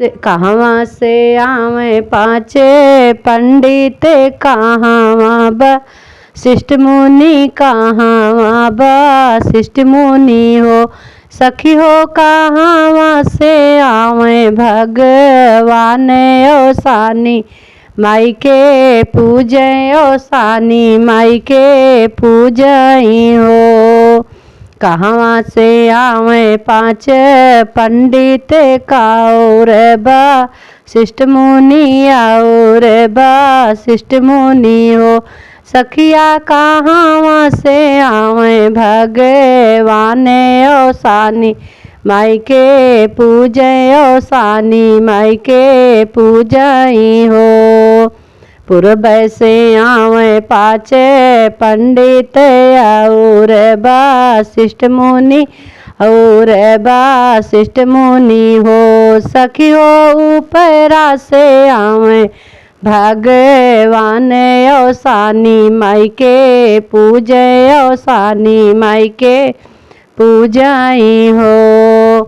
कहवा से आवे पाँचे पंडित कहाँ वशिष्ठ मुनि कहाँ वशिष्ठ मुनि हो। सखी हो कहाँ से आवे भगवान ओ सानी माई के पूजे ओ सानी माई के पूजई हो। कहवा से आवे पाँच पंडित काउर वशिष्ठ मुनि और वशिष्ठ मुनि हो। सखिया कहाँ से आवे भगवान ओ सानी माई के पूजे ओ सानी माई के पूजई हो। पूर्व से आवे पाँच पंडित और वशिष्ठ मुनि और वशिष्ठ मुनि हो। सखी हो ऊपरा से आवे भगवान ओ सानी माई के पूजे ओ सानी माई के पूजई हो।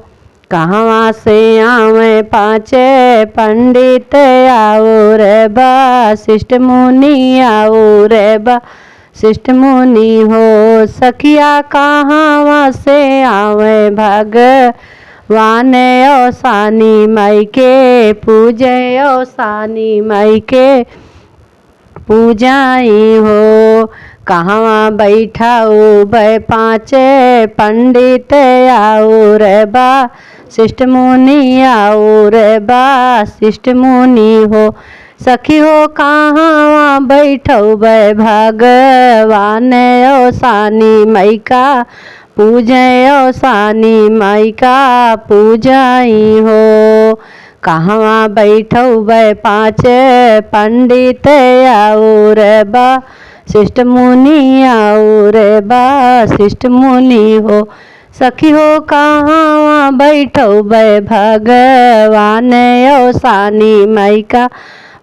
कहवा से आवे पाँच पंडित और वशिष्ठ मुनि और वशिष्ठ मुनि हो। सखिया कहाँ से आवे भगवान ओ सानी माई के पूजे ओ सानी माई के पूजई हो। कहवा बैठाऊ पाँच पंडित और वशिष्ठ मुनि और वशिष्ठ मुनि हो। सखी हो कहाँ बैठऊ भगवान ओ सानी माई का पूजे ओ सानी माई का पूजई हो। कहवा बैठऊ पाँच पंडित और वशिष्ठ मुनि और वशिष्ठ मुनि हो। सखी हो कहाँ बैठऊ भगवान ओ सानी माई का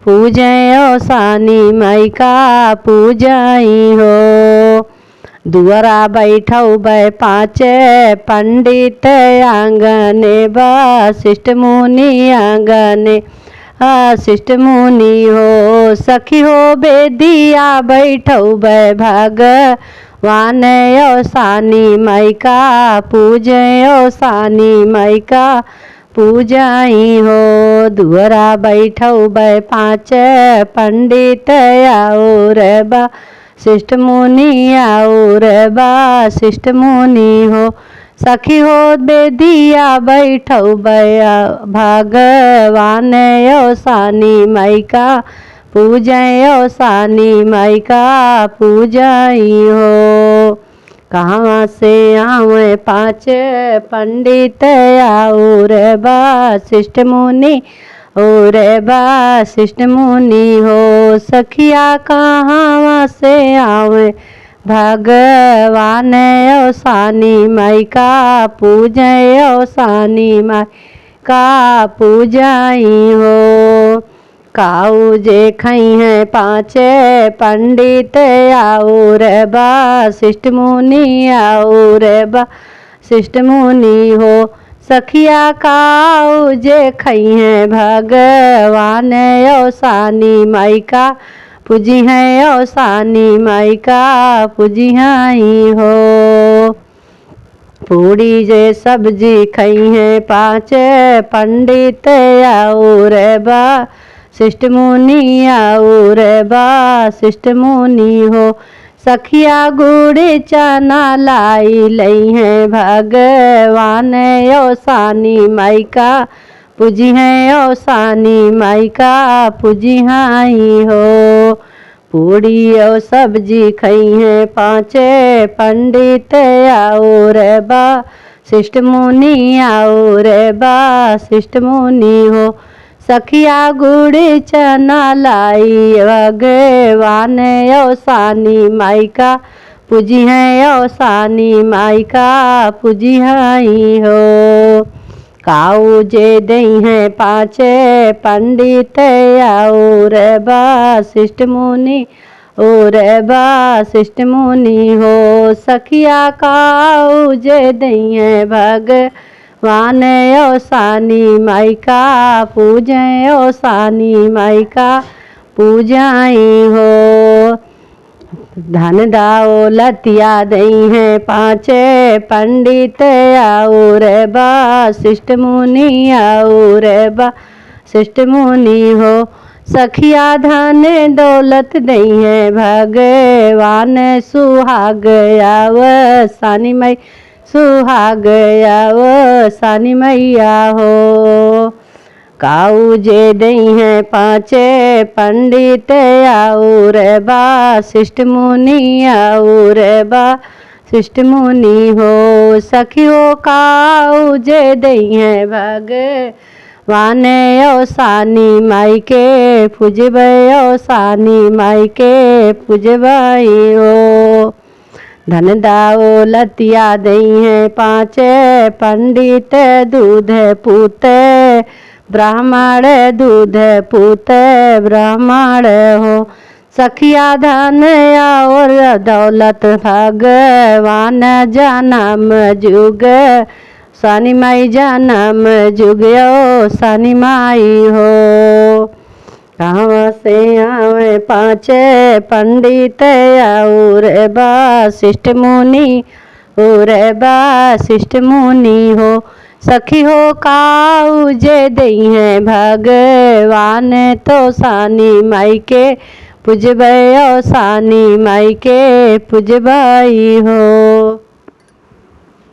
पूजे ओ सानी माई का पूजई हो। दुआरा बैठऊ पाँच पंडित आंगने वशिष्ठ मुनि आंगने वशिष्ठ मुनि हो। सखी हो बेदिया बैठऊ भगवान ओ सानी माई का पूजे ओ सानी माई का पूजई हो। दुआरा बैठऊ पाँच पंडित और वशिष्ठ मुनि और वशिष्ठ मुनि हो। सखी हो बेदिया बैठऊ भगवान ओ सानी माई का पूजे ओ सानी माई का पूजई हो। कहवा से आवे पाँच पंडित और वशिष्ठ मुनि और वशिष्ठ मुनि हो। सखिया कहाँ से आवे भगवान ओ सानी माई का पूजे ओ सानी माई का पूजई हो। काऊ जे खई है पाँच पंडित और वशिष्ठ मुनि और वशिष्ठ मुनि हो। सखिया काऊ जे खई है भगवान ओ सानी माई का पूजी है ओ सानी माई का पूजिहाई हो। पूड़ी जे सब्जी खई है पाँच पंडित और वशिष्ठ मुनि और वशिष्ठ मुनि हो। सखिया गुड़ चना लाई लई है भगवान ओ सानी माई का पूजी है ओ सानी माई का पूजिहाई हो। पूड़ी और सब्जी खई है पाँच पंडित और वशिष्ठ मुनि और वशिष्ठ मुनि हो। सखिया गुड़ चना लाई भगवान ओ सानी माई का पूजी है ओ सानी माई का पूजिहाई हो। काऊ जे दई है पाँच पंडित और वशिष्ठ मुनि और वशिष्ठ मुनि हो। सखिया काऊ जे दई है भगवान वान ओ सानी माई का पूजय ओ सानी माई का पूजाई हो। धन दाओ लतिया दई हैं पाँचे पंडित आओ रे बा शिष्ट मुनि आओ रे बा शिष्ट मुनि हो। सखिया धन दौलत दई है भगवान सुहाग आव सानी मई सुहाग आव सानी मैया हो। काऊ जे दई हैं पाँचे पंडित आओ रे बा शिष्ट मुनि आओ रे बा शिष्ट मुनि हो। सखियो काऊ जे दई हैं भगवान ओ सानी माई के पूजबै ओ सानी माई के पूजबै हो। धन दाओ लतिया दई हैं पाँचे पंडित दूध पूत ब्राह्मण दूध पूत ब्राह्मण हो। सखिया धन और दौलत भगवान जन्म जुग सानी माई जन्म जुग ओ सानी माई हो। कहाँ से आवे पाँचे पंडित आओ रे बा शिष्ट मुनि ओ रे बा शिष्ट मुनि हो। सखी हो काऊ जे दई हैं भगवान तो सानी माई के पूजबै ओ सानी माई के पूजबै हो।